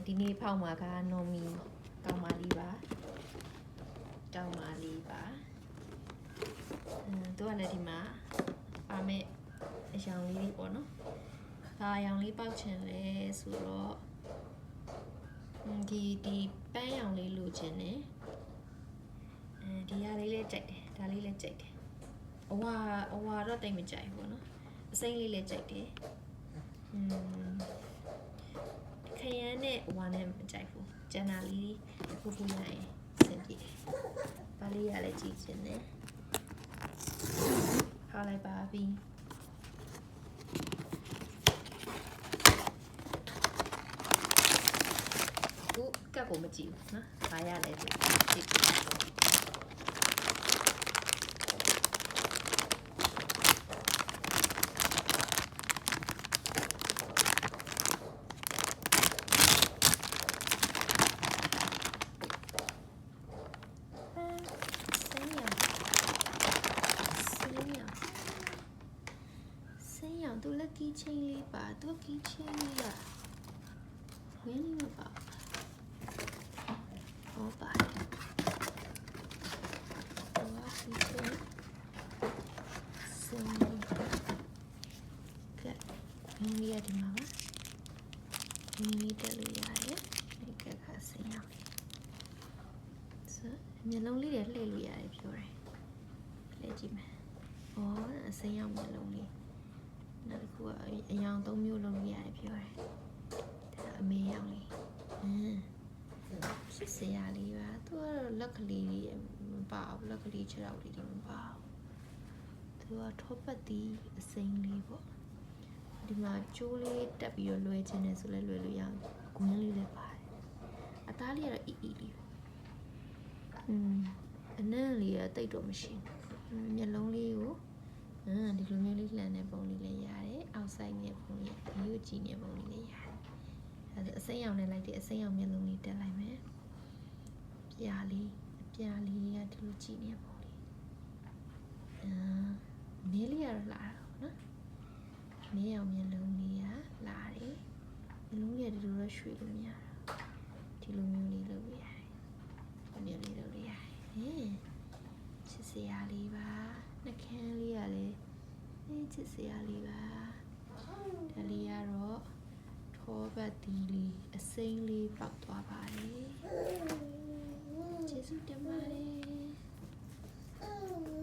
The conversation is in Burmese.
ဒီနေ့ဖောက်မှာကနော်မီကောင်းပါလိပါတောင်းပါလိပါသူကလည်းဒီမှာပါမဲ့အရောင်လေးတွေပေါ့နော်ဘာအရောင်လေးပေါက်ချင်လဲဆိုတော့ဒီပန်းရောင်လေးလိုချင်တယ်ဒီဟာလေးလည်းကြိုက်တယ်ဒါလေးလည်းကြိုက်တယ်အဝါတော့တိတ်မကြိုက်ဘူးပေါ့နော်အစိမ်းလေးလည်းကြိုက်တယ်ခရမ်းနဲ့ဝါနဲ့မကြိုက်ဘူးကျန်တာလေးဖူးဖူးရရင်စင်ပြေပါလေးရလည်းကြည့်ချင်တယ်ဖောက်လိုက်ပါပြီကပ်ကိုမကြည့်ဘူးနော်။ဘာရလဲဆိုကြည့်သူလက်ကီးချင်းလေးပါသူကီးချင်းလေးอ่ะဝင်းလေးမပါဟောပါတယ်ဟောကီးချင်းစင်ကမင်းလေးဒီမှာပါမင်းလေးတက်လို့ရတယ်ဒီကခါစင်ရောက်ဆိုမျက်လုံးလေးတွေလှည့်လို့ရတယ်ပြောတယ်လှည့်ကြည့်မယ်ဩအစင်ရောက်မျက်လုံးလေးနောက်တစ်ခုကအရောင်၃မျိုးလုံးလို့ရတယ်ပြောတယ်ဒါအမေရောင်လေးဖြစ်စရာလေးပါသူကတော့လက်ကလေးမပါဘူးလက်ကလေးခြေထောက်လေးတွေမပါဘူးသူကထောပတ်တီးအစိမ်းလေးပေါ့ဒီမှာကျိုးလေးတက်ပြီးတော့လွှဲခြင်းနဲ့ဆိုလဲလွှဲလို့ရအောင်ဂွင်းလေးလည်းပါတယ်အသားလေးကတော့အီလေးပဲအနံ့လေးကတိတ်တော့မရှိဘူးမျက်လုံးလေးကိုဒီလိုမျိုးလေးလှန်တဲ့ပုံလေးလည်းရတယ်အောက်ဆိုင်ရဲ့ပုံလေးရိုးကြည့်တဲ့ပုံလေးလည်းရတယ်အဲဒါအစိမ်းရောင်နဲ့လိုက်တဲ့အစိမ်းရောင်မျက်လုံးလေးတက်လိုက်မယ်ပြားလေးကဒီလိုကြည့်နေတဲ့ပုံလေးမဲလေးကတော့လာတော့နော်မဲရောင်မျက်လုံးလေးကလာတယ်မျက်လုံးလေးကဒီလိုတော့ရွှေလို့မရဒီလိုမျိုးလေးလုပ်ရတယ်မျက်လေးလုပ်လို့ရတယ်ချစ်စရာလေးပါနှကန်းလေးကလည်းချစ်စရာလေးပါဒါလေးကတော့ထောပတ်တီးလေးအစိမ်းလေးပေါက်သွားပါတယ်ကျေးဇူးတင်ပါတယ်